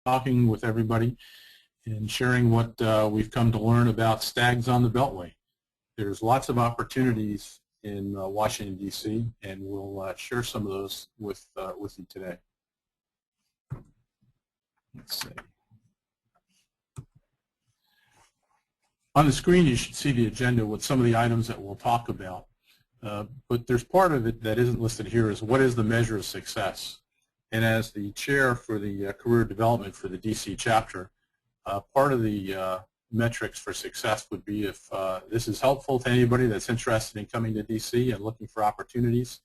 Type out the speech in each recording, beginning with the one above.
talking with everybody and sharing what we've come to learn about stags on the Beltway. There's lots of opportunities in Washington, D.C., and we'll share some of those with you today. Let's see. On the screen, you should see the agenda with some of the items that we'll talk about. But there's part of it that isn't listed here is what is the measure of success? And as the chair for the career development for the DC chapter, part of the metrics for success would be if this is helpful to anybody that's interested in coming to DC and looking for opportunities,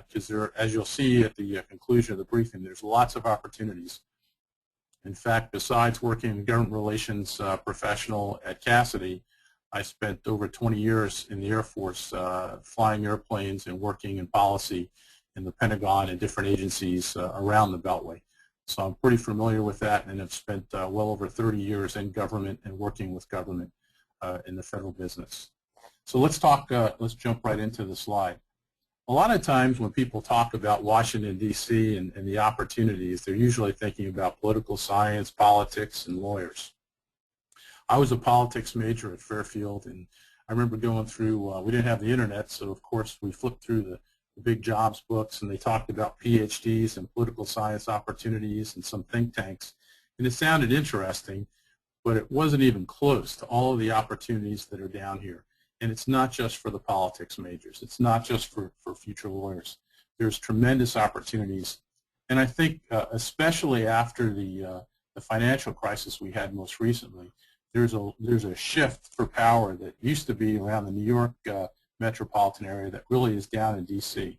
because as you'll see at the conclusion of the briefing, there's lots of opportunities. In fact, besides working in government relations professional at Cassidy, I spent over 20 years in the Air Force flying airplanes and working in policy in the Pentagon and different agencies around the Beltway. So I'm pretty familiar with that and have spent well over 30 years in government and working with government in the federal business. So let's jump right into the slide. A lot of times when people talk about Washington, D.C. and the opportunities, they're usually thinking about political science, politics, and lawyers. I was a politics major at Fairfield, and I remember going through, we didn't have the internet, so of course we flipped through the big jobs books, and they talked about PhDs and political science opportunities and some think tanks. And it sounded interesting, but it wasn't even close to all of the opportunities that are down here. And it's not just for the politics majors. It's not just for future lawyers. There's tremendous opportunities. And I think especially after the financial crisis we had most recently, there's a shift for power that used to be around the New York metropolitan area that really is down in D.C.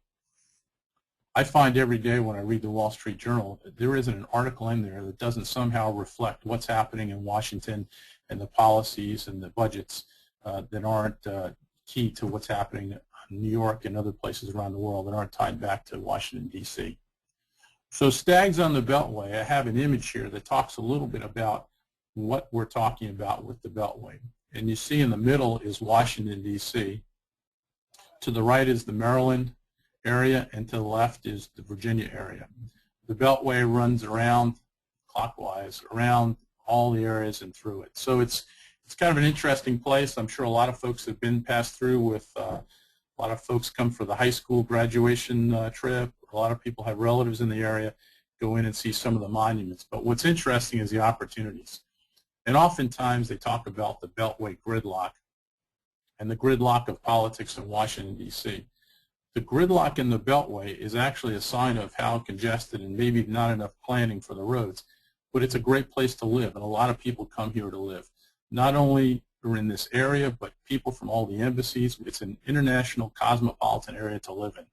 I find every day when I read the Wall Street Journal that there isn't an article in there that doesn't somehow reflect what's happening in Washington and the policies and the budgets that aren't key to what's happening in New York and other places around the world that aren't tied back to Washington, D.C. So stags on the Beltway, I have an image here that talks a little bit about what we're talking about with the Beltway. And you see in the middle is Washington, D.C. To the right is the Maryland area, and to the left is the Virginia area. The Beltway runs around clockwise, around all the areas and through it. So it's kind of an interesting place. I'm sure a lot of folks have been passed through with a lot of folks come for the high school graduation trip. A lot of people have relatives in the area, go in and see some of the monuments. But what's interesting is the opportunities. And oftentimes they talk about the Beltway gridlock and the gridlock of politics in Washington, D.C. The gridlock in the Beltway is actually a sign of how congested and maybe not enough planning for the roads, but it's a great place to live, and a lot of people come here to live. Not only are in this area, but people from all the embassies. It's an international cosmopolitan area to live in.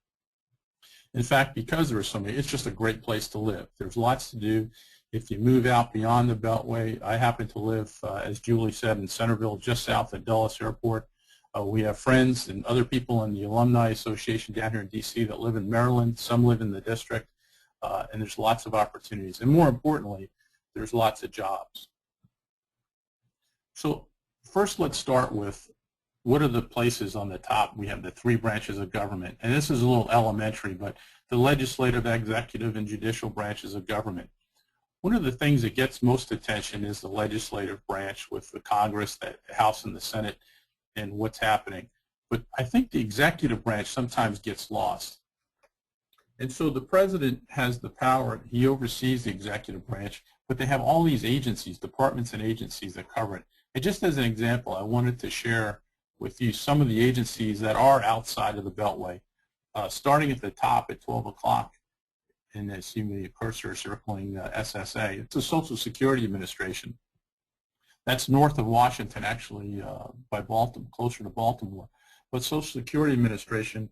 In fact, because there are so many, it's just a great place to live. There's lots to do. If you move out beyond the Beltway, I happen to live, as Julie said, in Centerville, just south of Dulles Airport. We have friends and other people in the Alumni Association down here in D.C. that live in Maryland. Some live in the district, and there's lots of opportunities. And more importantly, there's lots of jobs. So first let's start with what are the places on the top. We have the three branches of government. And this is a little elementary, but the legislative, executive, and judicial branches of government. One of the things that gets most attention is the legislative branch with the Congress, the House and the Senate, and what's happening. But I think the executive branch sometimes gets lost. And so the president has the power, he oversees the executive branch, but they have all these agencies, departments and agencies that cover it. And just as an example, I wanted to share with you some of the agencies that are outside of the Beltway. Starting at the top at 12 o'clock, and I see the cursor circling SSA, it's the Social Security Administration. That's north of Washington, actually, by Baltimore, closer to Baltimore. But Social Security Administration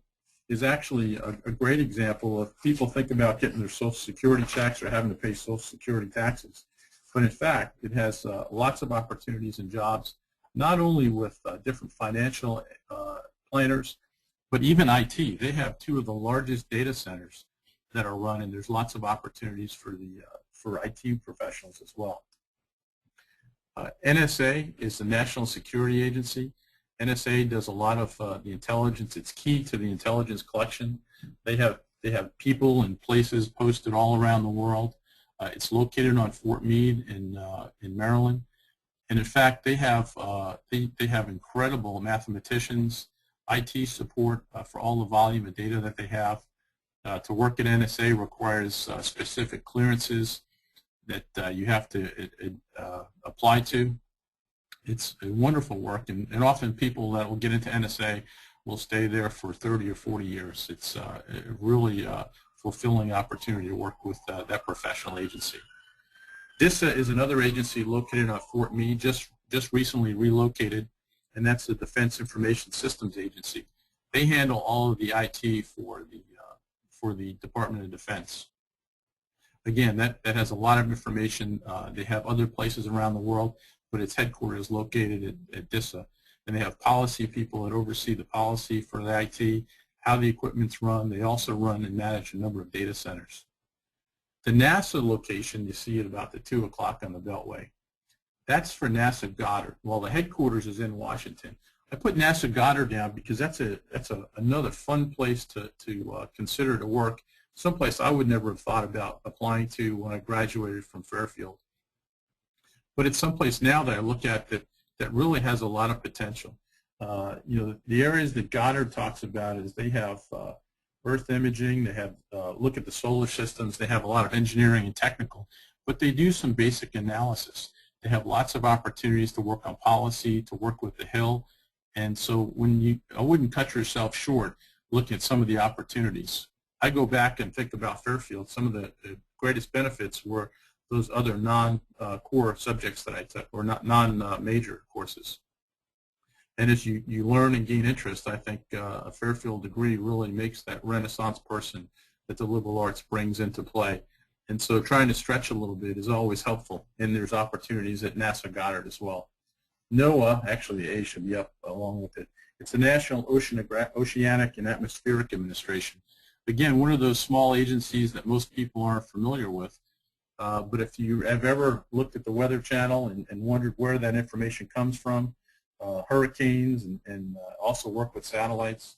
is actually a great example of people think about getting their Social Security checks or having to pay Social Security taxes. But in fact, it has lots of opportunities and jobs, not only with different financial planners, but even IT. They have two of the largest data centers that are run, and there's lots of opportunities for IT professionals as well. NSA is the National Security Agency. NSA does a lot of the intelligence. It's key to the intelligence collection. They have people and places posted all around the world It's located on Fort Meade in Maryland. And in fact, they have incredible mathematicians, IT support for all the volume of data that they have. To work at NSA requires specific clearances that you have to apply to. It's a wonderful work, and often people that will get into NSA will stay there for 30 or 40 years. It's a really fulfilling opportunity to work with that professional agency. DISA is another agency located on Fort Meade, just recently relocated, and that's the Defense Information Systems Agency. They handle all of the IT for the Department of Defense. Again, that has a lot of information. They have other places around the world, but its headquarters is located at DISA. And they have policy people that oversee the policy for the IT, how the equipment's run. They also run and manage a number of data centers. The NASA location, you see at about the 2 o'clock on the Beltway. That's for NASA Goddard. Well, the headquarters is in Washington. I put NASA Goddard down because that's another fun place to consider to work. Someplace I would never have thought about applying to when I graduated from Fairfield. But it's someplace now that I look at that really has a lot of potential. You know, the areas that Goddard talks about is they have Earth imaging, they have look at the solar systems, they have a lot of engineering and technical, but they do some basic analysis. They have lots of opportunities to work on policy, to work with the Hill, and so I wouldn't cut yourself short looking at some of the opportunities. I go back and think about Fairfield. Some of the greatest benefits were those other non-core subjects that I took, or non-major courses. And as you learn and gain interest, I think a Fairfield degree really makes that Renaissance person that the liberal arts brings into play. And so trying to stretch a little bit is always helpful, and there's opportunities at NASA Goddard as well. NOAA, actually the A should be up along with it. It's the National Oceanic and Atmospheric Administration. Again, one of those small agencies that most people aren't familiar with. But if you have ever looked at the Weather Channel and wondered where that information comes from, hurricanes and also work with satellites,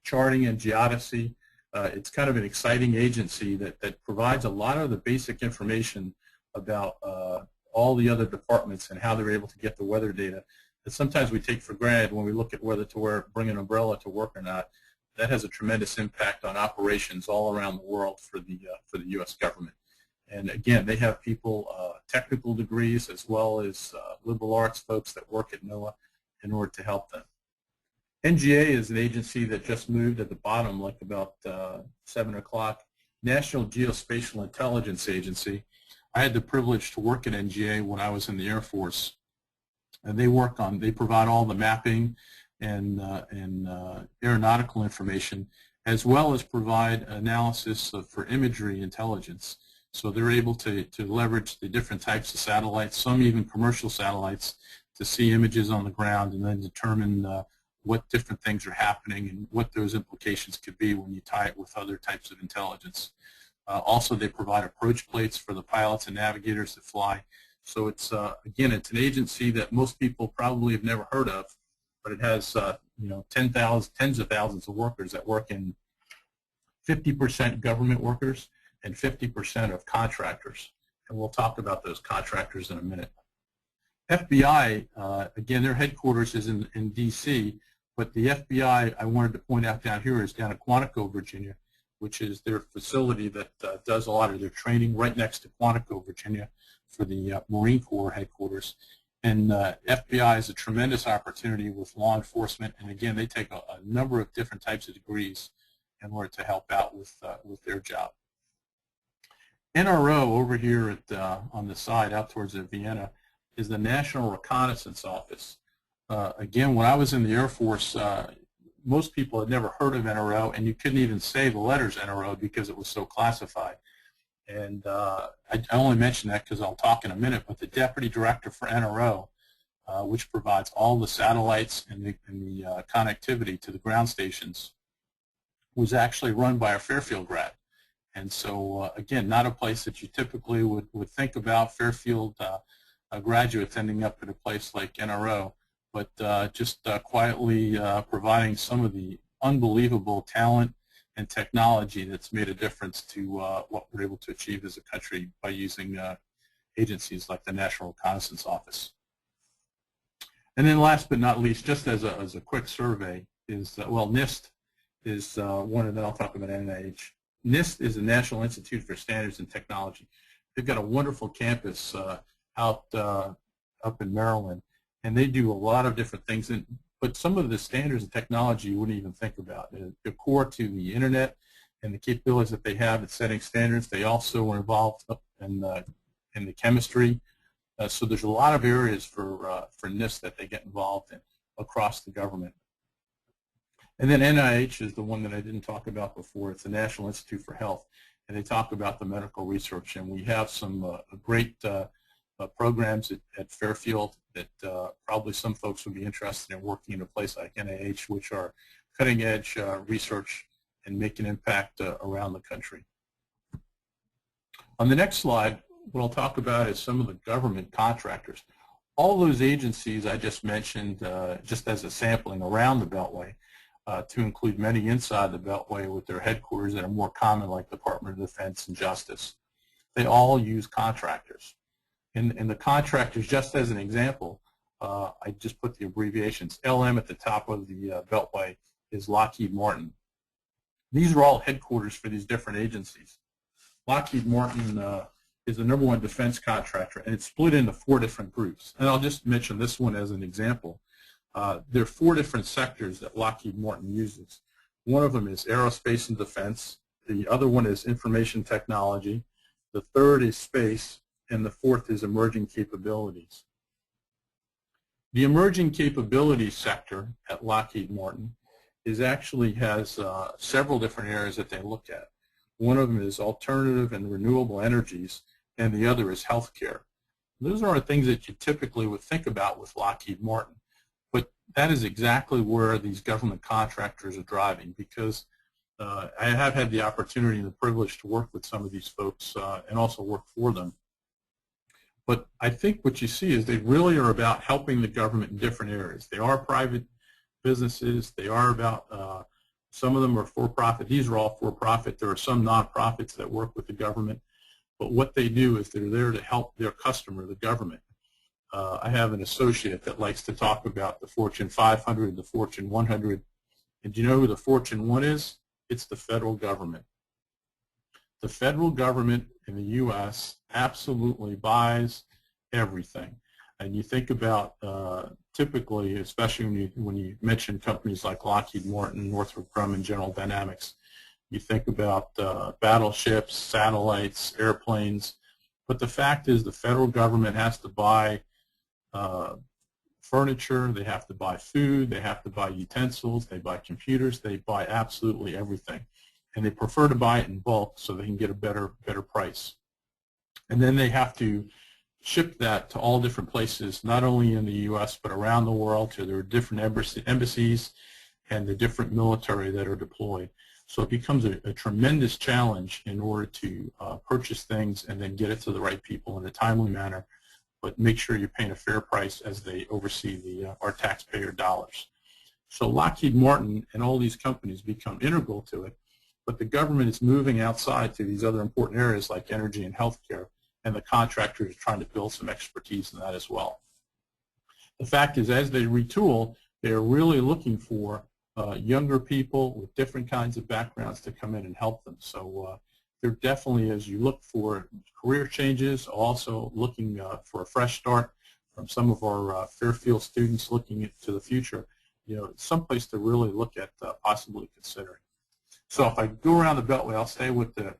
charting and geodesy, it's kind of an exciting agency that provides a lot of the basic information about all the other departments and how they're able to get the weather data that sometimes we take for granted when we look at whether to bring an umbrella to work or not. That has a tremendous impact on operations all around the world for the U.S. government. And again, they have people, technical degrees as well as liberal arts folks that work at NOAA in order to help them. NGA is an agency that just moved at the bottom, like about 7 o'clock. National Geospatial Intelligence Agency. I had the privilege to work at NGA when I was in the Air Force, and they provide all the mapping and aeronautical information, as well as provide analysis for imagery intelligence. So they're able to leverage the different types of satellites, some even commercial satellites, to see images on the ground and then determine what different things are happening and what those implications could be when you tie it with other types of intelligence. Also, they provide approach plates for the pilots and navigators that fly. So it's again, it's an agency that most people probably have never heard of, but it has you know, tens of thousands of workers that work in 50% government workers and 50% of contractors. And we'll talk about those contractors in a minute. FBI, again, their headquarters is in D.C., but the FBI, I wanted to point out down here, is down at Quantico, Virginia, which is their facility that does a lot of their training right next to Quantico, Virginia, for the Marine Corps headquarters. And FBI is a tremendous opportunity with law enforcement, and again, they take a number of different types of degrees in order to help out with their job. NRO over here at, on the side out towards Vienna is the National Reconnaissance Office. Again, when I was in the Air Force, most people had never heard of NRO, and you couldn't even say the letters NRO because it was so classified. And I only mention that because I'll talk in a minute, but the Deputy Director for NRO, which provides all the satellites and the connectivity to the ground stations, was actually run by a Fairfield grad. And so, again, not a place that you typically would think about, Fairfield graduates ending up at a place like NRO, but just quietly providing some of the unbelievable talent and technology that's made a difference to what we're able to achieve as a country by using agencies like the National Reconnaissance Office. And then last but not least, just as a quick survey, is well, NIST is one, and then I'll talk about NIH. NIST is the National Institute for Standards and Technology. They've got a wonderful campus up in Maryland, and they do a lot of different things. But some of the standards and technology you wouldn't even think about. They're core to the internet and the capabilities that they have at setting standards. They also are involved in the chemistry. So there's a lot of areas for NIST that they get involved in across the government. And then NIH is the one that I didn't talk about before. It's the National Institute for Health, and they talk about the medical research. And we have some great programs at Fairfield that probably some folks would be interested in working in a place like NIH, which are cutting-edge research and make an impact around the country. On the next slide, what I'll talk about is some of the government contractors. All those agencies I just mentioned, just as a sampling around the Beltway, to include many inside the Beltway with their headquarters that are more common, like Department of Defense and Justice. They all use contractors. And the contractors, just as an example, I just put the abbreviations. LM at the top of the Beltway is Lockheed Martin. These are all headquarters for these different agencies. Lockheed Martin is the #1 defense contractor, and it's split into 4 different groups. And I'll just mention this one as an example. There are 4 different sectors that Lockheed Martin uses. One of them is aerospace and defense. The other one is information technology. The third is space. And the 4th is emerging capabilities. The emerging capabilities sector at Lockheed Martin actually has several different areas that they look at. One of them is alternative and renewable energies, and the other is healthcare. Those aren't things that you typically would think about with Lockheed Martin, but that is exactly where these government contractors are driving, because I have had the opportunity and the privilege to work with some of these folks and also work for them. But I think what you see is they really are about helping the government in different areas. They are private businesses. They are about, some of them are for-profit. These are all for-profit. There are some nonprofits that work with the government. But what they do is they're there to help their customer, the government. I have an associate that likes to talk about the Fortune 500, the Fortune 100. And do you know who the Fortune 1 is? It's the federal government. The federal government in the U.S. absolutely buys everything. And you think about typically, especially when you mention companies like Lockheed Martin, Northrop Grumman, General Dynamics, you think about battleships, satellites, airplanes. But the fact is the federal government has to buy furniture, they have to buy food, they have to buy utensils, they buy computers, they buy absolutely everything. And they prefer to buy it in bulk so they can get a better price. And then they have to ship that to all different places, not only in the U.S. but around the world, to their different embassies and the different military that are deployed. So it becomes a tremendous challenge in order to purchase things and then get it to the right people in a timely manner, but make sure you're paying a fair price as they oversee our taxpayer dollars. So Lockheed Martin and all these companies become integral to it, but the government is moving outside to these other important areas like energy and healthcare, and the contractors are trying to build some expertise in that as well. The fact is, as they retool, they're really looking for younger people with different kinds of backgrounds to come in and help them. So they're definitely, as you look for career changes, also looking for a fresh start from some of our Fairfield students looking to the future, someplace to really look at possibly considering. So if I go around the Beltway, I'll stay with the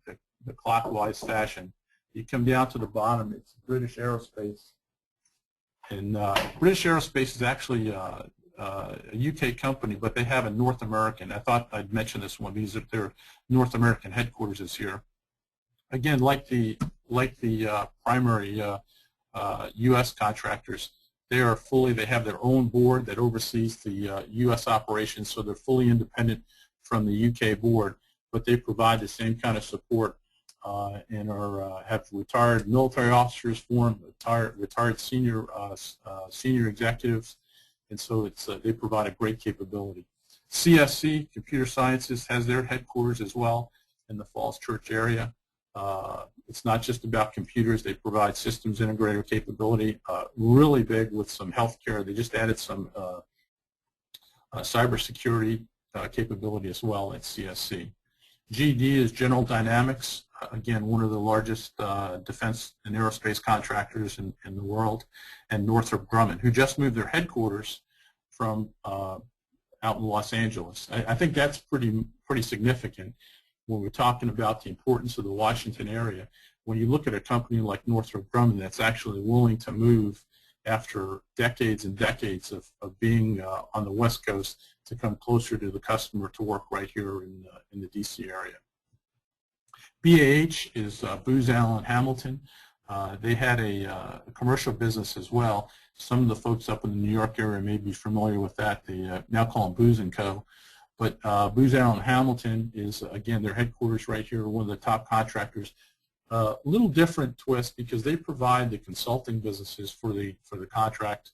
clockwise fashion. You come down to the bottom, it's British Aerospace. And British Aerospace is actually a UK company, but they have a North American. I thought I'd mention this one because their North American headquarters is here. Again, like the primary U.S. contractors, they have their own board that oversees the U.S. operations, so they're fully independent from the UK board, but they provide the same kind of support and have retired military officers for them, retired senior executives, and so they provide a great capability. CSC, Computer Sciences, has their headquarters as well in the Falls Church area. It's not just about computers. They provide systems integrator capability, really big with some healthcare. They just added some cybersecurity capability as well at CSC. GD is General Dynamics, again, one of the largest defense and aerospace contractors in the world, and Northrop Grumman, who just moved their headquarters from out in Los Angeles. I think that's pretty significant when we're talking about the importance of the Washington area. When you look at a company like Northrop Grumman that's actually willing to move after decades and decades of being on the West Coast to come closer to the customer to work right here in the DC area. BAH is Booz Allen Hamilton. They had a commercial business as well. Some of the folks up in the New York area may be familiar with that. They now call them Booz & Co. But Booz Allen Hamilton is, again, their headquarters right here, one of the top contractors. A little different twist because they provide the consulting businesses for the contract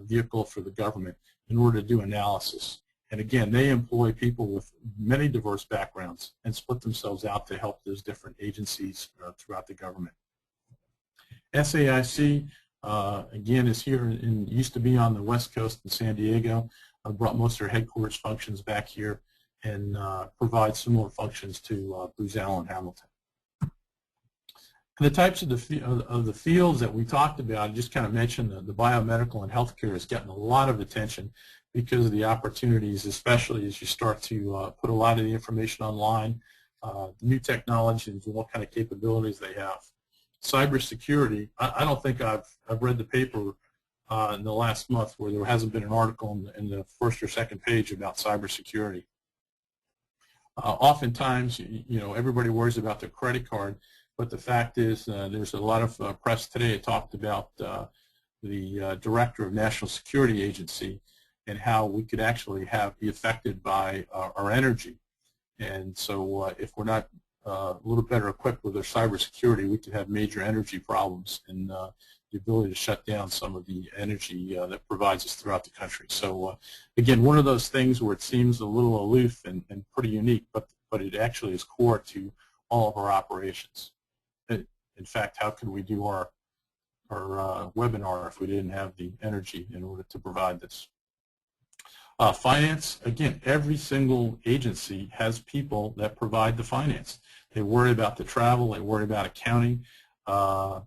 vehicle for the government in order to do analysis. And again, they employ people with many diverse backgrounds and split themselves out to help those different agencies throughout the government. SAIC, again, is here and used to be on the West Coast in San Diego. Brought most of their headquarters functions back here and provide similar functions to Booz Allen Hamilton. And the types of the fields that we talked about, I just kind of mentioned the biomedical and healthcare is getting a lot of attention because of the opportunities, especially as you start to put a lot of the information online, new technologies and what kind of capabilities they have. Cybersecurity, I don't think I've read the paper in the last month where there hasn't been an article in the first or second page about cybersecurity. Oftentimes, everybody worries about their credit card, but the fact is there's a lot of press today that talked about the director of National Security Agency and how we could actually be affected by our energy. And so if we're not a little better equipped with our cybersecurity, we could have major energy problems and the ability to shut down some of the energy that provides us throughout the country. So again, one of those things where it seems a little aloof and pretty unique, but it actually is core to all of our operations. In fact, how could we do our webinar if we didn't have the energy in order to provide this? Finance, again, every single agency has people that provide the finance. They worry about the travel, they worry about accounting. I'm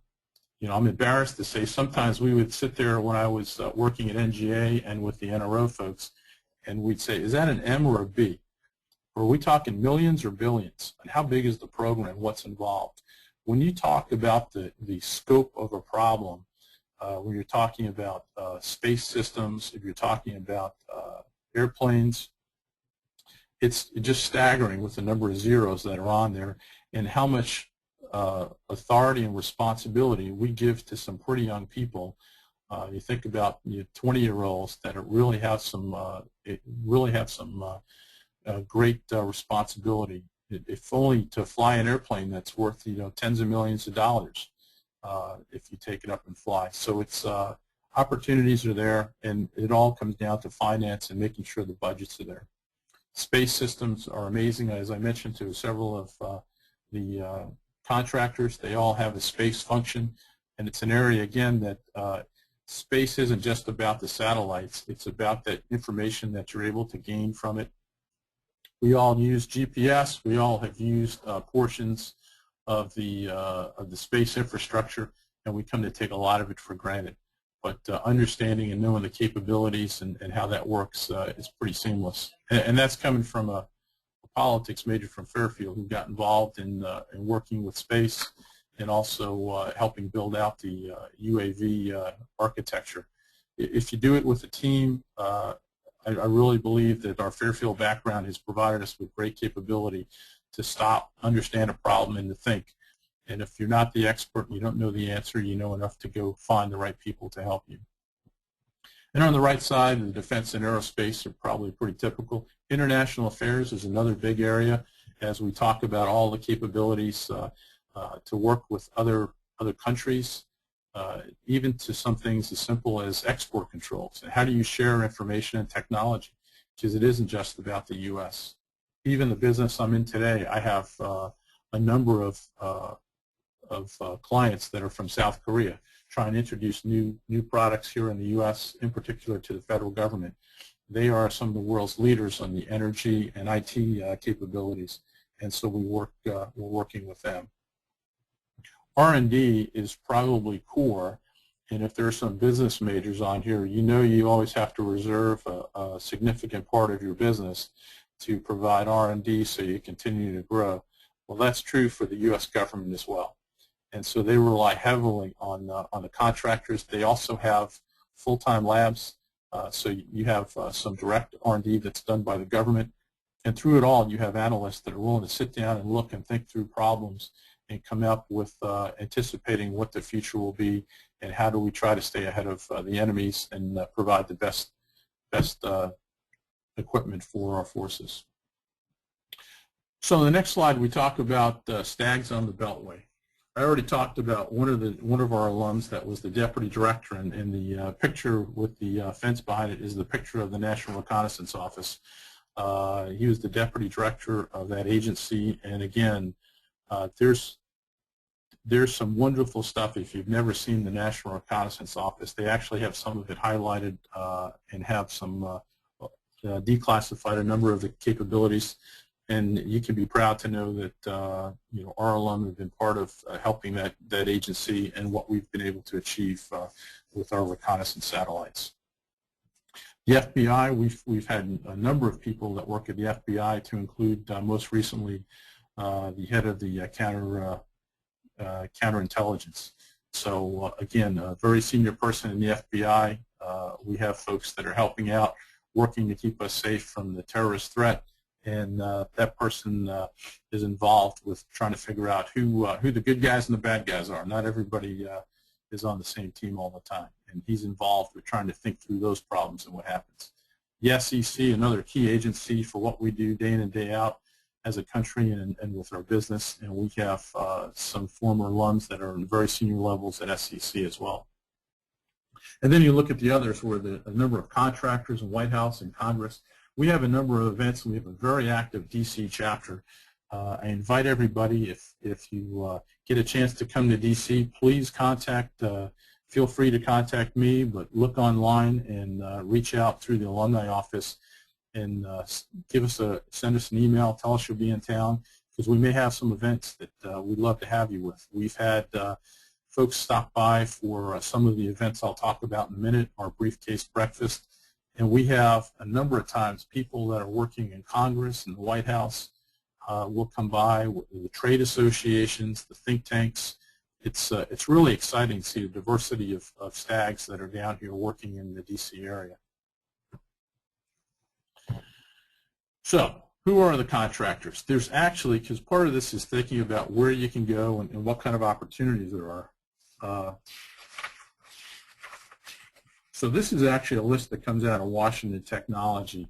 embarrassed to say sometimes we would sit there when I was working at NGA and with the NRO folks, and we'd say, is that an M or a B? Or are we talking millions or billions? And how big is the program? What's involved? When you talk about the scope of a problem, when you're talking about space systems, if you're talking about airplanes, it's just staggering with the number of zeros that are on there and how much authority and responsibility we give to some pretty young people. You think about 20-year-olds that really have some great responsibility. If only to fly an airplane that's worth tens of millions of dollars if you take it up and fly. So it's opportunities are there, and it all comes down to finance and making sure the budgets are there. Space systems are amazing, as I mentioned to several of the contractors. They all have a space function, and it's an area again that space isn't just about the satellites. It's about that information that you're able to gain from it. We all use GPS. We all have used portions of the space infrastructure, and we come to take a lot of it for granted. But understanding and knowing the capabilities and how that works is pretty seamless. And that's coming from a politics major from Fairfield who got involved in working with space and also helping build out the UAV architecture. If you do it with a team, I really believe that our Fairfield background has provided us with great capability to stop, understand a problem, and to think. And if you're not the expert and you don't know the answer, you know enough to go find the right people to help you. And on the right side, the defense and aerospace are probably pretty typical. International affairs is another big area as we talk about all the capabilities to work with other countries, even to some things as simple as export controls. And how do you share information and technology? because it isn't just about the U.S. Even the business I'm in today, I have a number of clients that are from South Korea trying to introduce new products here in the U.S., in particular to the federal government. They are some of the world's leaders on the energy and IT capabilities, and so we're working with them. R&D is probably core, and if there are some business majors on here, you know you always have to reserve a significant part of your business to provide R&D so you continue to grow. Well, that's true for the U.S. government as well. And so they rely heavily on the contractors. They also have full-time labs, so you have some direct R&D that's done by the government. And through it all, you have analysts that are willing to sit down and look and think through problems and come up with anticipating what the future will be and how do we try to stay ahead of the enemies and provide the best equipment for our forces. So in the next slide, we talk about stags on the Beltway. I already talked about one of our alums that was the deputy director, and the picture with the fence behind it is the picture of the National Reconnaissance Office. He was the deputy director of that agency, and again, there's some wonderful stuff. If you've never seen the National Reconnaissance Office, they actually have some of it highlighted and have some declassified a number of the capabilities. And you can be proud to know that you know, our alum have been part of helping that agency and what we've been able to achieve with our reconnaissance satellites. The FBI, we've had a number of people that work at the FBI, to include most recently the head of the counterintelligence. So again, a very senior person in the FBI. We have folks that are helping out, working to keep us safe from the terrorist threat. And that person is involved with trying to figure out who the good guys and the bad guys are. Not everybody is on the same team all the time, and he's involved with trying to think through those problems and what happens. The SEC, another key agency for what we do day in and day out as a country and with our business, and we have some former alums that are in very senior levels at SEC as well. And then you look at the others, where a number of contractors in White House and Congress. We have a number of events, and we have a very active DC chapter. I invite everybody, if you get a chance to come to DC, please feel free to contact me, but look online and reach out through the alumni office and send us an email, tell us you'll be in town, because we may have some events that we'd love to have you with. We've had folks stop by for some of the events I'll talk about in a minute, our briefcase breakfast. And we have a number of times people that are working in Congress and the White House will come by, the trade associations, the think tanks. It's really exciting to see the diversity of stags that are down here working in the DC area. So who are the contractors? There's actually, because part of this is thinking about where you can go and what kind of opportunities there are. So this is actually a list that comes out of Washington Technology,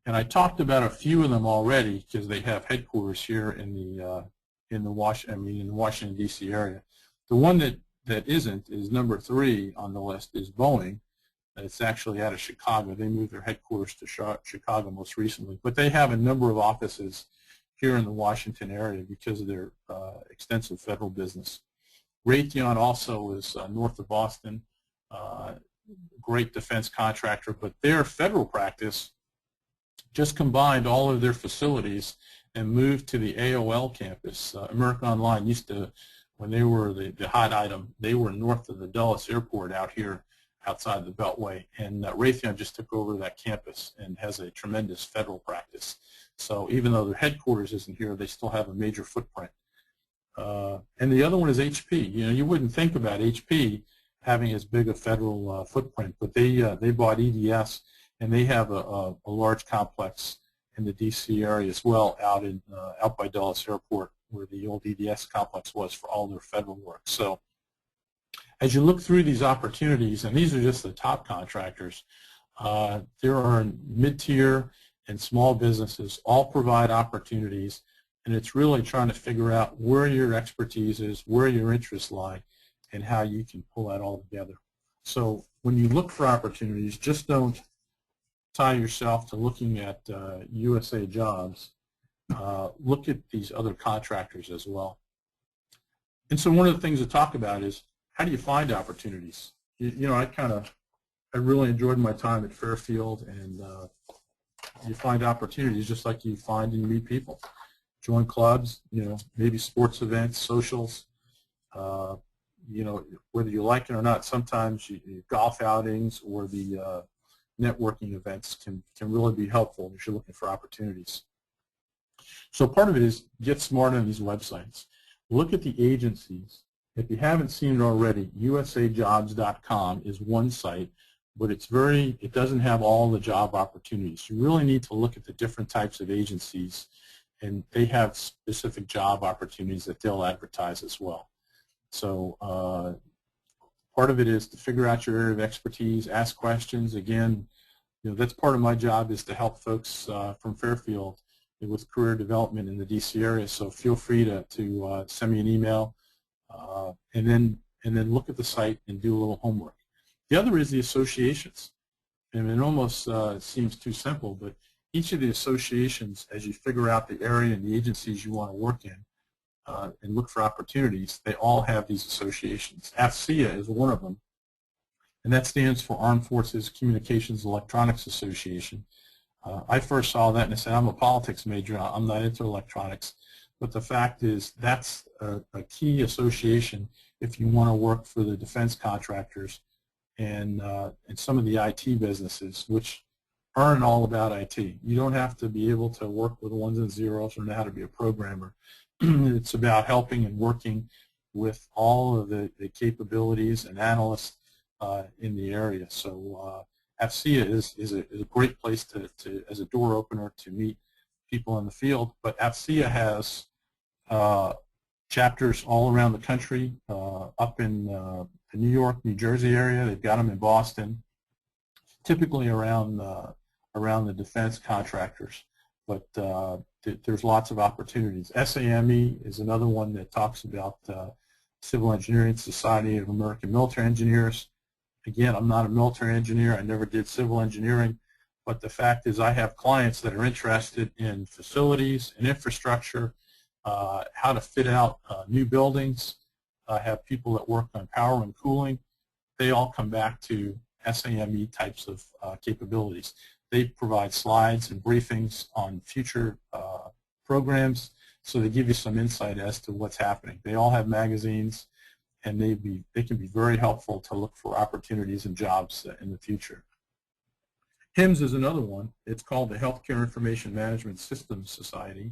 and I talked about a few of them already because they have headquarters here in the Washington D.C. area. The one that isn't is number 3 on the list is Boeing. It's actually out of Chicago. They moved their headquarters to Chicago most recently, but they have a number of offices here in the Washington area because of their extensive federal business. Raytheon also is north of Boston. Great defense contractor, but their federal practice just combined all of their facilities and moved to the AOL campus. America Online used to, when they were the hot item, they were north of the Dulles Airport out here outside the Beltway, and Raytheon just took over that campus and has a tremendous federal practice. So even though their headquarters isn't here, they still have a major footprint. And the other one is HP. You know, you wouldn't think about HP having as big a federal footprint, but they bought EDS, and they have a large complex in the D.C. area as well, out by Dulles Airport, where the old EDS complex was for all their federal work. So as you look through these opportunities, and these are just the top contractors, there are mid-tier and small businesses all provide opportunities, and it's really trying to figure out where your expertise is, where your interests lie, and how you can pull that all together. So when you look for opportunities, just don't tie yourself to looking at USA Jobs, look at these other contractors as well. And so one of the things to talk about is, how do you find opportunities? You know, I really enjoyed my time at Fairfield, and you find opportunities just like you find and meet people. Join clubs, you know, maybe sports events, socials. You know, whether you like it or not, sometimes golf outings or the networking events can really be helpful if you're looking for opportunities. So part of it is get smart on these websites. Look at the agencies. If you haven't seen it already, usajobs.com is one site, but it doesn't have all the job opportunities. You really need to look at the different types of agencies, and they have specific job opportunities that they'll advertise as well. So part of it is to figure out your area of expertise, ask questions. Again, you know, that's part of my job, is to help folks from Fairfield with career development in the DC area. So feel free to send me an email, and then look at the site and do a little homework. The other is the associations. And it almost seems too simple, but each of the associations, as you figure out the area and the agencies you want to work in and look for opportunities, they all have these associations. AFCEA is one of them, and that stands for Armed Forces Communications Electronics Association. I first saw that and I said, I'm a politics major, I'm not into electronics. But the fact is, that's a key association if you want to work for the defense contractors and some of the IT businesses, which aren't all about IT. You don't have to be able to work with ones and zeros or know how to be a programmer. It's about helping and working with all of the capabilities and analysts in the area. So AFCEA is a great place as a door opener to meet people in the field. But AFCEA has chapters all around the country, up in the New York, New Jersey area. They've got them in Boston, typically around the defense contractors. But there's lots of opportunities. SAME is another one that talks about Civil Engineering Society of American Military Engineers. Again, I'm not a military engineer. I never did civil engineering. But the fact is, I have clients that are interested in facilities and infrastructure, how to fit out new buildings. I have people that work on power and cooling. They all come back to SAME types of capabilities. They provide slides and briefings on future programs, so they give you some insight as to what's happening. They all have magazines, and they can be very helpful to look for opportunities and jobs in the future. HIMSS is another one. It's called the Healthcare Information Management Systems Society,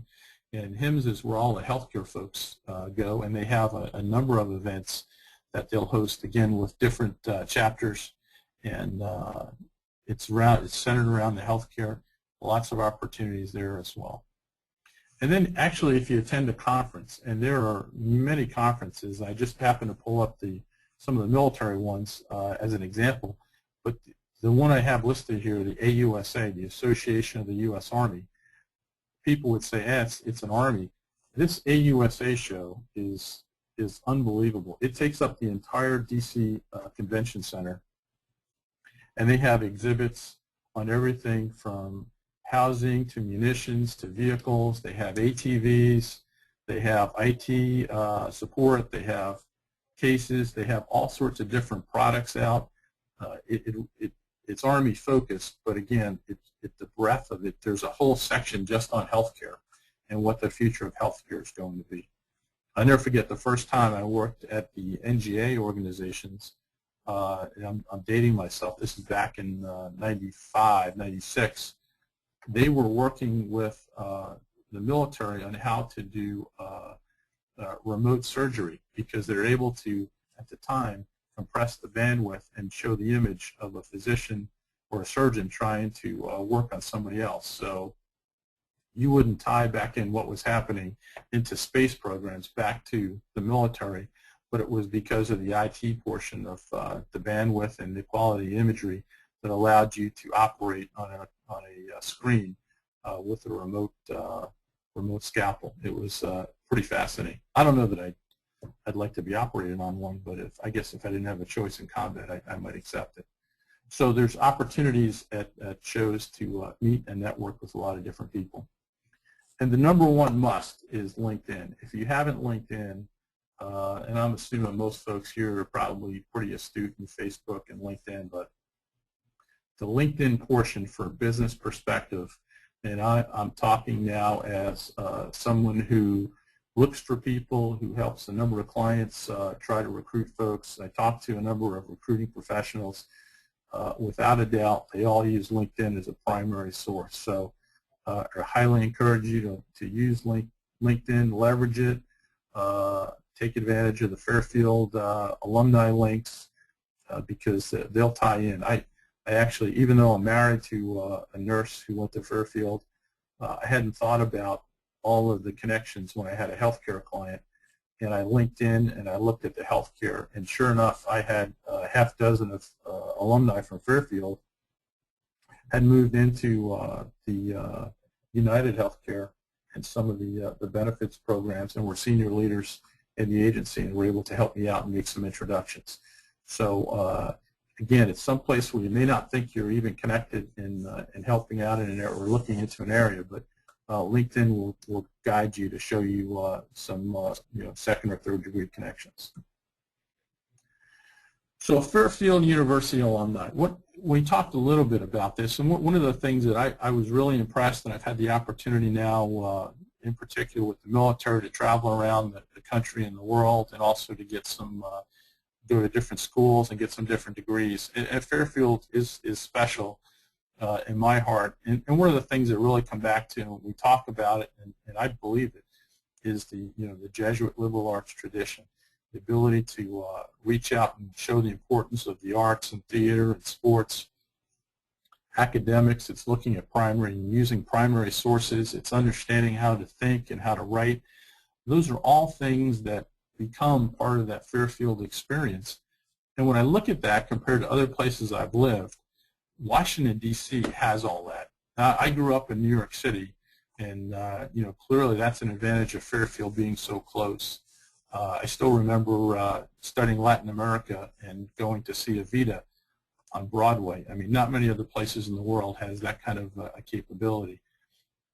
and HIMSS is where all the healthcare folks go, and they have a number of events that they'll host, again, with different chapters, and it's centered around the healthcare. Lots of opportunities there as well. And then actually, if you attend a conference, and there are many conferences, I just happened to pull up some of the military ones as an example, but the one I have listed here, the AUSA, the Association of the U.S. Army, people would say, it's an Army. This AUSA show is unbelievable. It takes up the entire D.C. Convention Center, and they have exhibits on everything from housing to munitions to vehicles. They have ATVs, they have IT support, they have cases, they have all sorts of different products out. It's Army focused, but again, the breadth of it, there's a whole section just on healthcare and what the future of healthcare is going to be. I'll never forget the first time I worked at the NGA organizations. I'm dating myself. This is back in 95, 96. They were working with the military on how to do remote surgery, because they're able to, at the time, compress the bandwidth and show the image of a physician or a surgeon trying to work on somebody else. So you wouldn't tie back in what was happening into space programs back to the military, but it was because of the IT portion of the bandwidth and the quality imagery that allowed you to operate on a screen with a remote scalpel. It was pretty fascinating. I don't know that I'd like to be operated on one, but I guess if I didn't have a choice in combat, I might accept it. So there's opportunities at shows to meet and network with a lot of different people. And the number one must is LinkedIn. If you haven't LinkedIn, and I'm assuming most folks here are probably pretty astute in Facebook and LinkedIn, but the LinkedIn portion for business perspective, and I'm talking now as someone who looks for people, who helps a number of clients try to recruit folks. I talk to a number of recruiting professionals. Without a doubt, they all use LinkedIn as a primary source. So I highly encourage you to use LinkedIn, leverage it, take advantage of the Fairfield alumni links because they'll tie in. I actually, even though I'm married to a nurse who went to Fairfield, I hadn't thought about all of the connections when I had a healthcare client, and I linked in and I looked at the healthcare, and sure enough, I had a half dozen of alumni from Fairfield had moved into the United Healthcare and some of the benefits programs, and were senior leaders in the agency, and were able to help me out and make some introductions. So again, it's someplace where you may not think you're even connected in helping out in an area or looking into an area, but LinkedIn will guide you to show you some second or third degree connections. So Fairfield University alumni. We talked a little bit about this, and one of the things that I was really impressed, and I've had the opportunity now, in particular with the military, to travel around the country and the world, and also to get some go to different schools and get some different degrees. And Fairfield is special in my heart. And one of the things that really come back to, and we talk about it, and I believe it, is the Jesuit liberal arts tradition. The ability to reach out and show the importance of the arts and theater and sports. Academics, it's looking at primary and using primary sources. It's understanding how to think and how to write. Those are all things that become part of that Fairfield experience. And when I look at that compared to other places I've lived, Washington, D.C. has all that. I grew up in New York City, and clearly that's an advantage of Fairfield being so close. I still remember studying Latin America and going to see Evita on Broadway. I mean, not many other places in the world has that kind of a capability.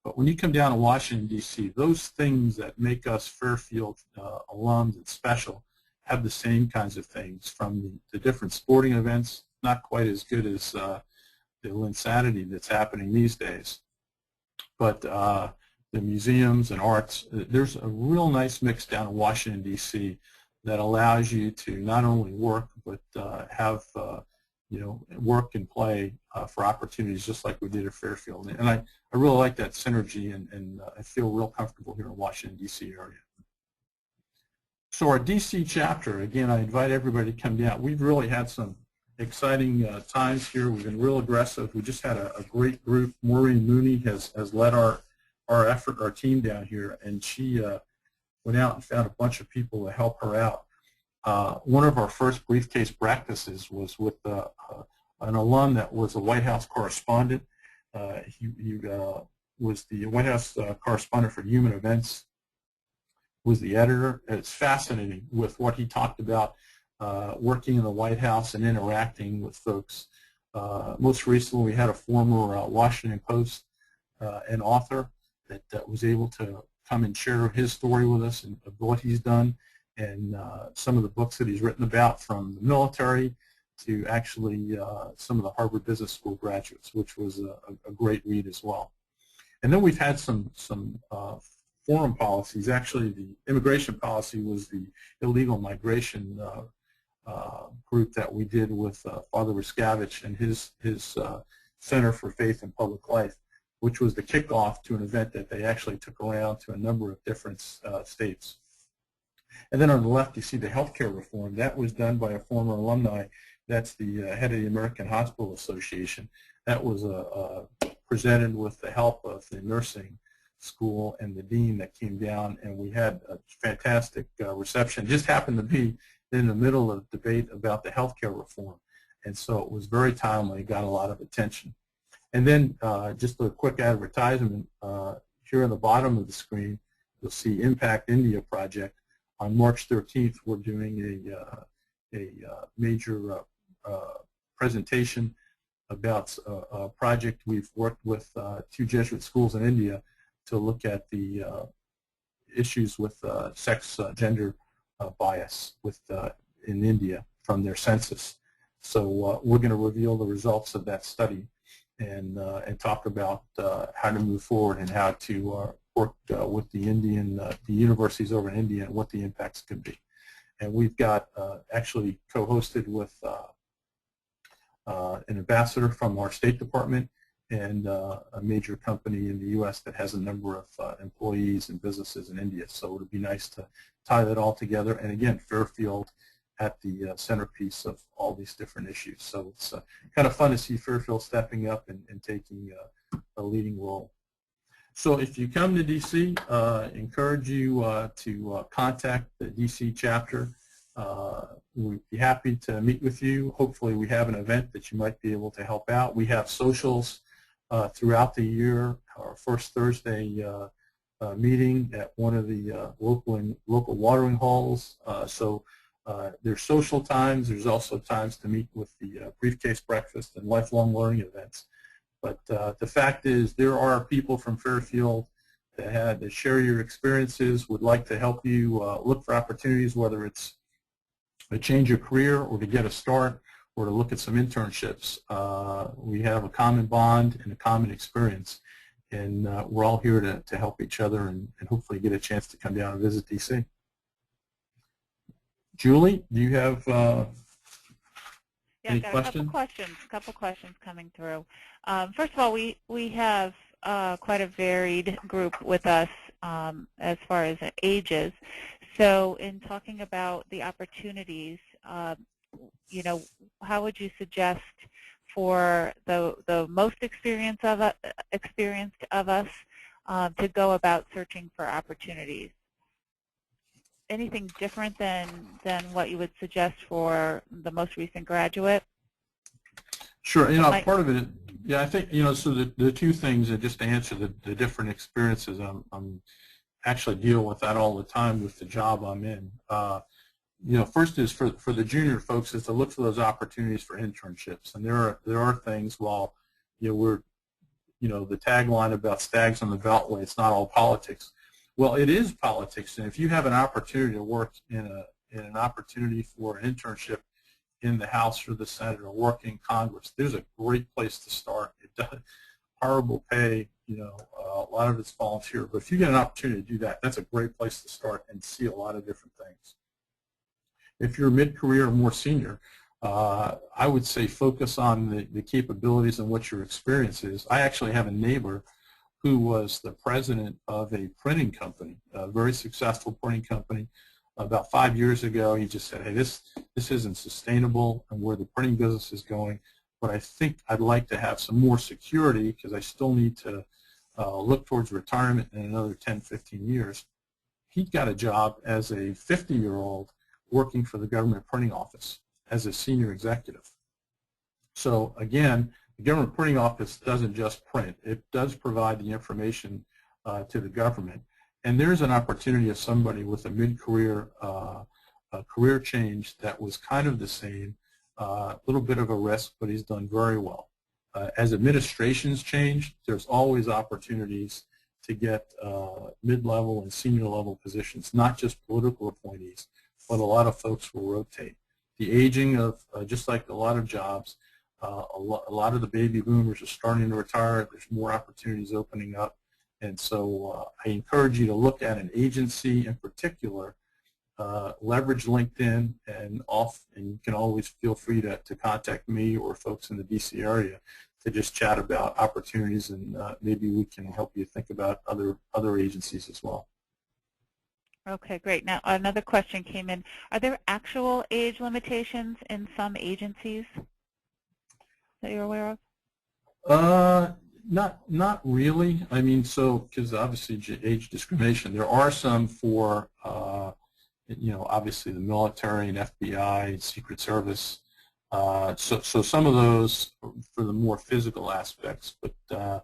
But when you come down to Washington, D.C., those things that make us Fairfield alums and special have the same kinds of things, from the different sporting events, not quite as good as the Linsanity that's happening these days, but the museums and arts. There's a real nice mix down in Washington, D.C. that allows you to not only work, but have work and play for opportunities just like we did at Fairfield. And I really like that synergy, and I feel real comfortable here in Washington, D.C. area. So our D.C. chapter, again, I invite everybody to come down. We've really had some exciting times here. We've been real aggressive. We just had a great group. Maureen Mooney has led our effort, our team down here, and she went out and found a bunch of people to help her out. One of our first briefcase practices was with an alum that was a White House correspondent. He was the White House correspondent for Human Events, was the editor. It's fascinating with what he talked about working in the White House and interacting with folks. Most recently, we had a former Washington Post an author that was able to come and share his story with us and of what he's done, and some of the books that he's written about, from the military to actually some of the Harvard Business School graduates, which was a great read as well. And then we've had some foreign policies. Actually, the immigration policy was the illegal migration group that we did with Father Ruskavich and his Center for Faith and Public Life, which was the kickoff to an event that they actually took around to a number of different states. And then on the left, you see the healthcare reform. That was done by a former alumni. That's the head of the American Hospital Association. That was presented with the help of the nursing school and the dean that came down, and we had a fantastic reception. It just happened to be in the middle of debate about the healthcare reform, and so it was very timely, got a lot of attention. And then just a quick advertisement, here on the bottom of the screen, you'll see Impact India Project. On March 13th, we're doing a major presentation about a project we've worked with 2 Jesuit schools in India to look at the issues with sex gender bias in India from their census. So we're going to reveal the results of that study and talk about how to move forward and how to work with the universities over in India and what the impacts could be. And we've got actually co-hosted with an ambassador from our State Department and a major company in the U.S. that has a number of employees and businesses in India. So it would be nice to tie that all together. And again, Fairfield at the centerpiece of all these different issues. So it's kind of fun to see Fairfield stepping up and taking a leading role. So if you come to D.C., encourage you to contact the D.C. chapter. We'd be happy to meet with you. Hopefully we have an event that you might be able to help out. We have socials throughout the year. Our first Thursday meeting at one of the local watering holes. There's social times. There's also times to meet with the briefcase breakfast and lifelong learning events. But the fact is there are people from Fairfield that share your experiences, would like to help you look for opportunities, whether it's to change your career or to get a start or to look at some internships. We have a common bond and a common experience, and we're all here to help each other and hopefully get a chance to come down and visit D.C. Julie, do you have any questions? A couple questions coming through. First of all, we have quite a varied group with us as far as ages. So in talking about the opportunities, you know, how would you suggest for the most experienced of us to go about searching for opportunities? Anything different than what you would suggest for the most recent graduate? Sure. You know, part of it, yeah, I think, you know, so the 2 things, just to answer the different experiences, I'm actually deal with that all the time with the job I'm in. You know, first is for the junior folks is to look for those opportunities for internships, and there are things. While the tagline about stags on the Beltway, it's not all politics. Well, it is politics, and if you have an opportunity to work in an opportunity for an internship in the House or the Senate or work in Congress, there's a great place to start. It does horrible pay, you know, a lot of it's volunteer, but if you get an opportunity to do that, that's a great place to start and see a lot of different things. If you're mid-career or more senior, I would say focus on the capabilities and what your experience is. I actually have a neighbor who was the president of a printing company, a very successful printing company. About 5 years ago, he just said, hey, this isn't sustainable and where the printing business is going, but I think I'd like to have some more security because I still need to look towards retirement in another 10, 15 years. He got a job as a 50-year-old working for the government printing office as a senior executive. So again, the government printing office doesn't just print. It does provide the information to the government. And there's an opportunity of somebody with a mid-career career change that was kind of the same, a little bit of a risk, but he's done very well. As administrations change, there's always opportunities to get mid-level and senior-level positions, not just political appointees, but a lot of folks will rotate. The aging of, just like a lot of jobs, a lot of the baby boomers are starting to retire. There's more opportunities opening up. And so I encourage you to look at an agency in particular, leverage LinkedIn, and you can always feel free to contact me or folks in the DC area to just chat about opportunities, and maybe we can help you think about other agencies as well. Okay, great. Now another question came in. Are there actual age limitations in some agencies that you're aware of? Not really. I mean, so because obviously age discrimination, there are some for you know, obviously the military and FBI, Secret Service. So some of those for the more physical aspects, but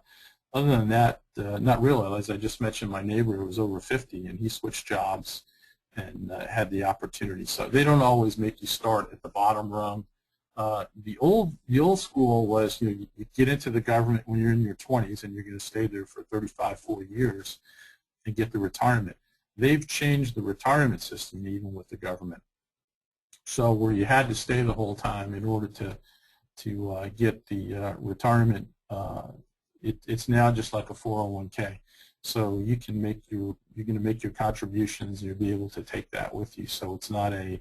other than that, not really. As I just mentioned, my neighbor was over 50 and he switched jobs and had the opportunity. So they don't always make you start at the bottom rung. The old school was, you get into the government when you're in your 20s and you're going to stay there for 35, 40 years and get the retirement. They've changed the retirement system even with the government. So where you had to stay the whole time in order to get the retirement, it's now just like a 401k. So you're going to make your contributions and you'll be able to take that with you. So it's not a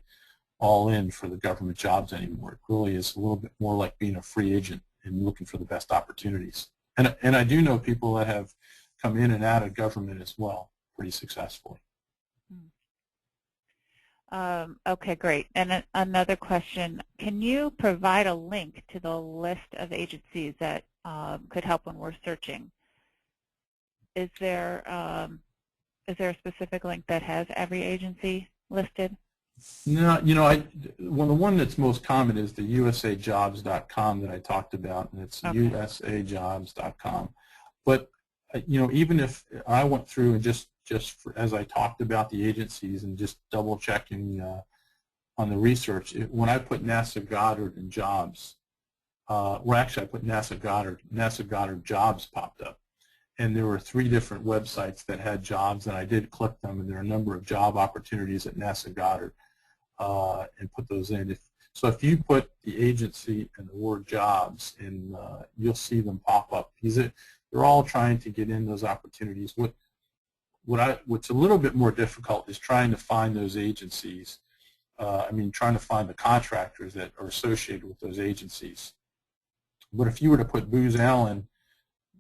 all-in for the government jobs anymore. It really is a little bit more like being a free agent and looking for the best opportunities. And I do know people that have come in and out of government as well pretty successfully. Okay, great. And another question, can you provide a link to the list of agencies that could help when we're searching? Is there a specific link that has every agency listed? No, well, the one that's most common is the usajobs.com that I talked about, and it's okay. usajobs.com. But even if I went through and just as I talked about the agencies and just double checking on the research, when I put NASA Goddard and jobs, well, actually I put NASA Goddard jobs popped up. And there were 3 different websites that had jobs, and I did click them, and there are a number of job opportunities at NASA Goddard, and put those in. So if you put the agency and the word jobs, and you'll see them pop up. They're all trying to get in those opportunities. What's a little bit more difficult is trying to find those agencies. Trying to find the contractors that are associated with those agencies. But if you were to put Booz Allen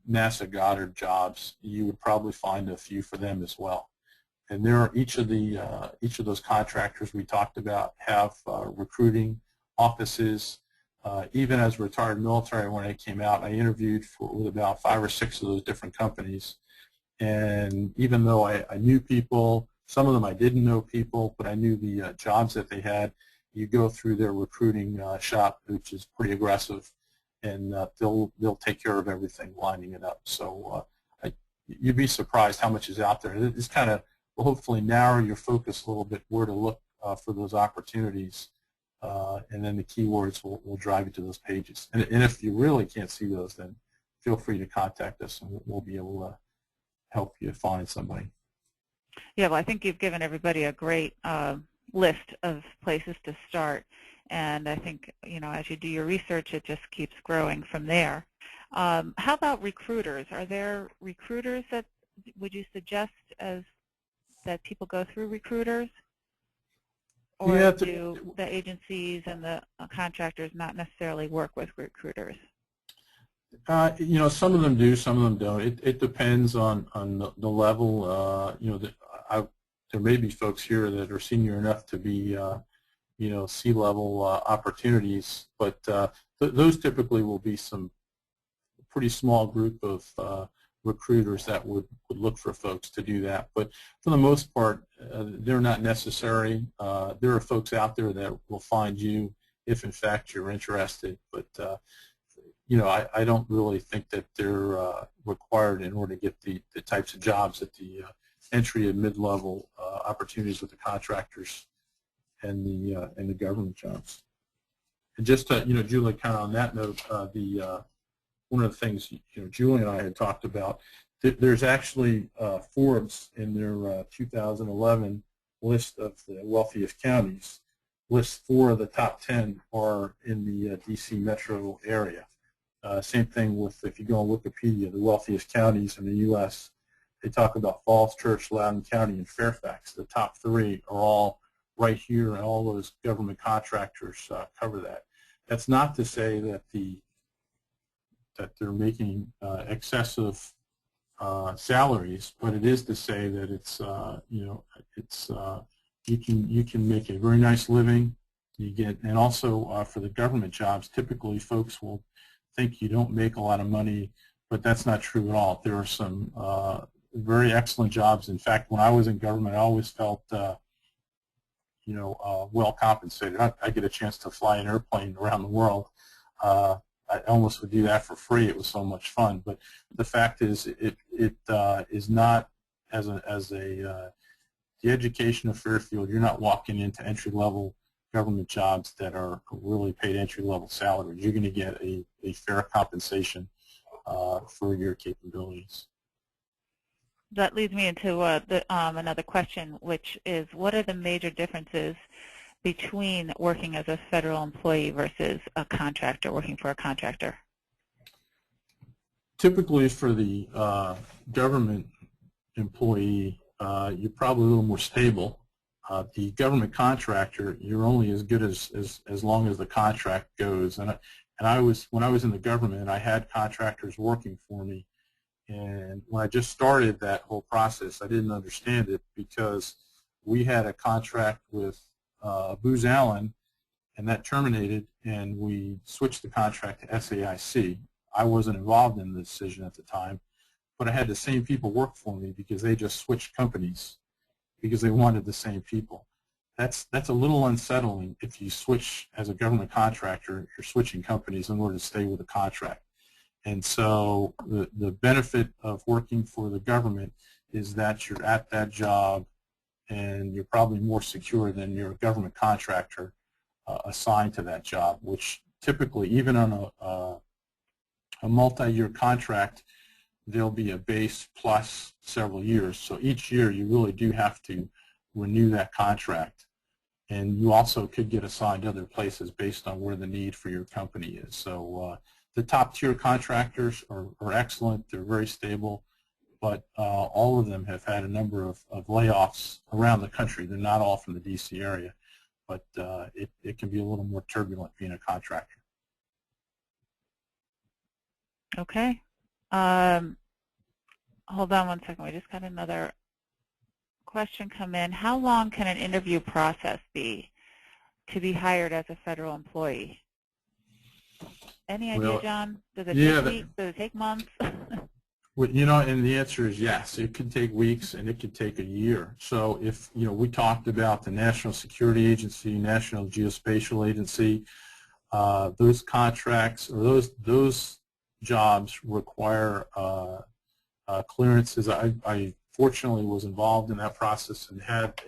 NASA Goddard jobs, you would probably find a few for them as well. And there are each of those contractors we talked about have recruiting offices. Even as a retired military, when I came out, I interviewed with about 5 or 6 of those different companies. And even though I knew people, some of them I didn't know people, but I knew the jobs that they had. You go through their recruiting shop, which is pretty aggressive, and they'll take care of everything, lining it up. So you'd be surprised how much is out there. This kind of will hopefully narrow your focus a little bit where to look for those opportunities, and then the keywords will drive you to those pages. And if you really can't see those, then feel free to contact us, and we'll be able to help you find somebody. Yeah, well, I think you've given everybody a great list of places to start. And I think, as you do your research, it just keeps growing from there. How about recruiters? Are there recruiters that would you suggest that people go through recruiters? Or yeah, do the agencies and the contractors not necessarily work with recruiters? Some of them do, some of them don't. It depends on the level. There may be folks here that are senior enough to be C-level opportunities, but those typically will be some pretty small group of recruiters that would look for folks to do that. But for the most part, they're not necessary. There are folks out there that will find you if, in fact, you're interested. But I don't really think that they're required in order to get the types of jobs at the entry and mid-level opportunities with the contractors and the government jobs. And just to, Julie, kind of on that note, one of the things Julie and I had talked about, there's actually Forbes in their 2011 list of the wealthiest counties. List 4 of the top 10 are in the D.C. metro area. Same thing with, if you go on Wikipedia, the wealthiest counties in the U.S. They talk about Falls Church, Loudoun County, and Fairfax. The top 3 are all right here, and all those government contractors cover that. That's not to say that they're making excessive salaries, but it is to say that it's you can make a very nice living. You get, and also for the government jobs, typically folks will think you don't make a lot of money, but that's not true at all. There are some very excellent jobs. In fact, when I was in government, I always felt well compensated. I get a chance to fly an airplane around the world. I almost would do that for free. It was so much fun. But the fact is, it is not the education of Fairfield. You're not walking into entry level government jobs that are really paid entry-level salaries. You're going to get a fair compensation for your capabilities. That leads me into another question, which is, what are the major differences between working as a federal employee versus a contractor, working for a contractor? Typically for the government employee, you're probably a little more stable. The government contractor, you're only as good as long as the contract goes. And when I was in the government, I had contractors working for me. And when I just started that whole process, I didn't understand it because we had a contract with Booz Allen, and that terminated, and we switched the contract to SAIC. I wasn't involved in the decision at the time, but I had the same people work for me because they just switched companies because they wanted the same people. That's a little unsettling if you switch as a government contractor, you're switching companies in order to stay with a contract. And so the benefit of working for the government is that you're at that job and you're probably more secure than your government contractor assigned to that job, which typically, even on a multi-year contract, there'll be a base plus several years. So each year you really do have to renew that contract. And you also could get assigned other places based on where the need for your company is. So the top tier contractors are excellent. They're very stable. But all of them have had a number of layoffs around the country. They're not all from the D.C. area. But it can be a little more turbulent being a contractor. Okay. Hold on one second. We just got another question come in. How long can an interview process be to be hired as a federal employee? Any idea, John? Does it take weeks? Does it take months? Well, you know, and the answer is yes. It could take weeks, and it could take a year. So if, you know, we talked about the National Security Agency, National Geospatial Agency, those contracts or those jobs require clearances. I fortunately was involved in that process and had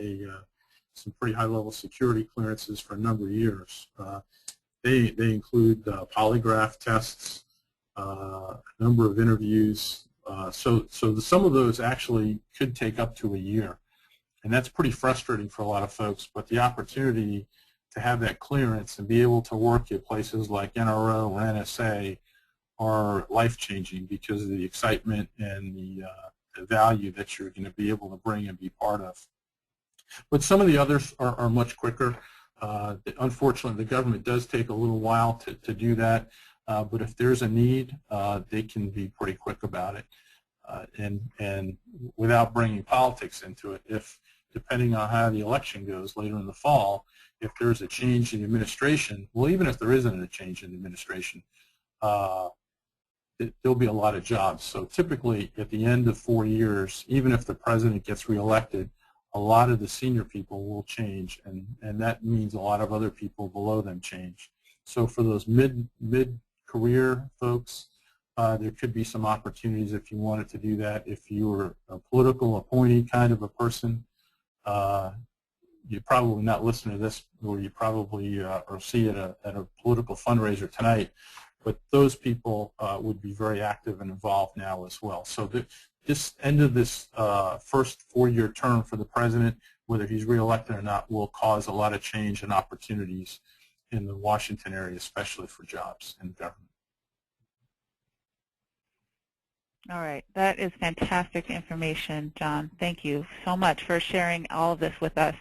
some pretty high-level security clearances for a number of years. They include polygraph tests, a number of interviews. So some of those actually could take up to a year, and that's pretty frustrating for a lot of folks. But the opportunity to have that clearance and be able to work at places like NRO or NSA are life-changing because of the excitement and the value that you're going to be able to bring and be part of. But some of the others are much quicker. Unfortunately, the government does take a little while to do that, but if there's a need, they can be pretty quick about it. And without bringing politics into it, if depending on how the election goes later in the fall, if there's a change in the administration, well, even if there isn't a change in the administration, there'll be a lot of jobs. So typically at the end of 4 years, even if the president gets reelected, a lot of the senior people will change, and that means a lot of other people below them change. So for those mid-career folks, there could be some opportunities if you wanted to do that. If you were a political appointee kind of a person, you're probably not listening to this, or you probably or see it at a political fundraiser tonight. But those people would be very active and involved now as well. So this end of this first 4-year term for the president, whether he's reelected or not, will cause a lot of change and opportunities in the Washington area, especially for jobs in government. All right. That is fantastic information, John. Thank you so much for sharing all of this with us.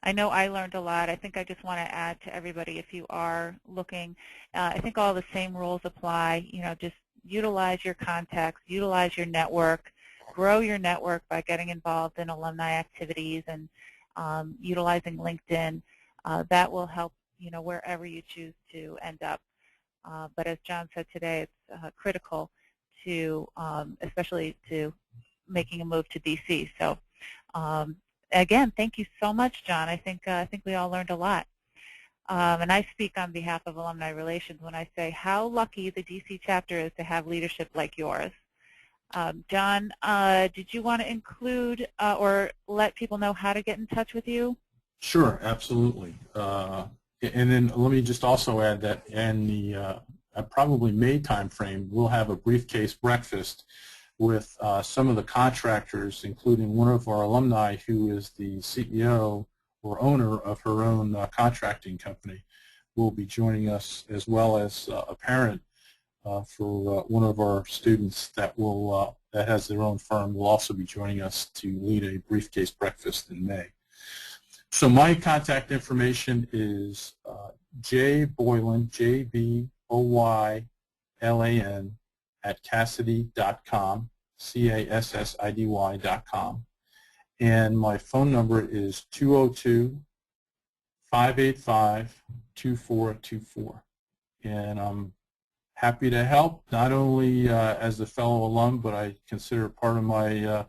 I know I learned a lot. I think I just want to add to everybody, if you are looking, I think all the same rules apply. You know, just utilize your contacts, utilize your network, grow your network by getting involved in alumni activities and utilizing LinkedIn. That will help, you know, wherever you choose to end up. But as John said today, it's critical to, especially to making a move to DC. So again, thank you so much, John. I think we all learned a lot. And I speak on behalf of Alumni Relations when I say how lucky the DC chapter is to have leadership like yours. John, did you want to include or let people know how to get in touch with you? Sure, absolutely. And then let me just also add that in the probably May timeframe, we'll have a briefcase breakfast with some of the contractors, including one of our alumni who is the CEO or owner of her own contracting company, will be joining us, as well as a parent for one of our students that will that has their own firm, will also be joining us to lead a briefcase breakfast in May. So my contact information is J Boylan, JBOYLAN at Cassidy.com, CASSIDY.com, and my phone number is 202-585-2424, and I'm happy to help, not only as a fellow alum, but I consider part of my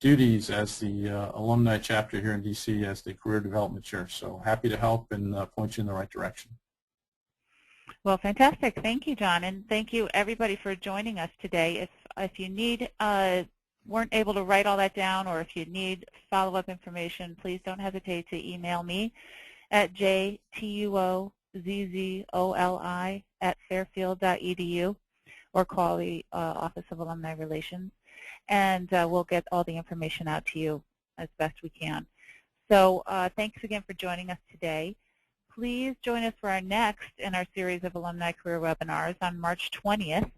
duties as the Alumni Chapter here in D.C. as the Career Development Chair. So happy to help and point you in the right direction. Well, fantastic. Thank you, John, and thank you everybody for joining us today. If you need weren't able to write all that down, or if you need follow-up information, please don't hesitate to email me at jtuozzoli@fairfield.edu or call the Office of Alumni Relations, and we'll get all the information out to you as best we can. So thanks again for joining us today. Please join us for our next in our series of alumni career webinars on March 20th,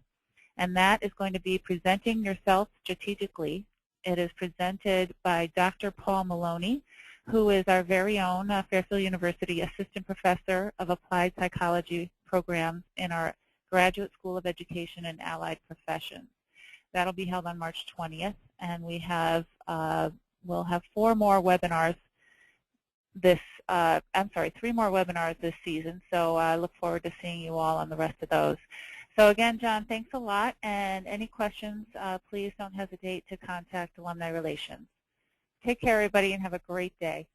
and that is going to be Presenting Yourself Strategically. It is presented by Dr. Paul Maloney, who is our very own Fairfield University Assistant Professor of Applied Psychology programs in our Graduate School of Education and Allied Professions. That'll be held on March 20th, and we'll have 4 more webinars this, 3 more webinars this season, so I look forward to seeing you all on the rest of those. So again, John, thanks a lot, and any questions, please don't hesitate to contact Alumni Relations. Take care, everybody, and have a great day.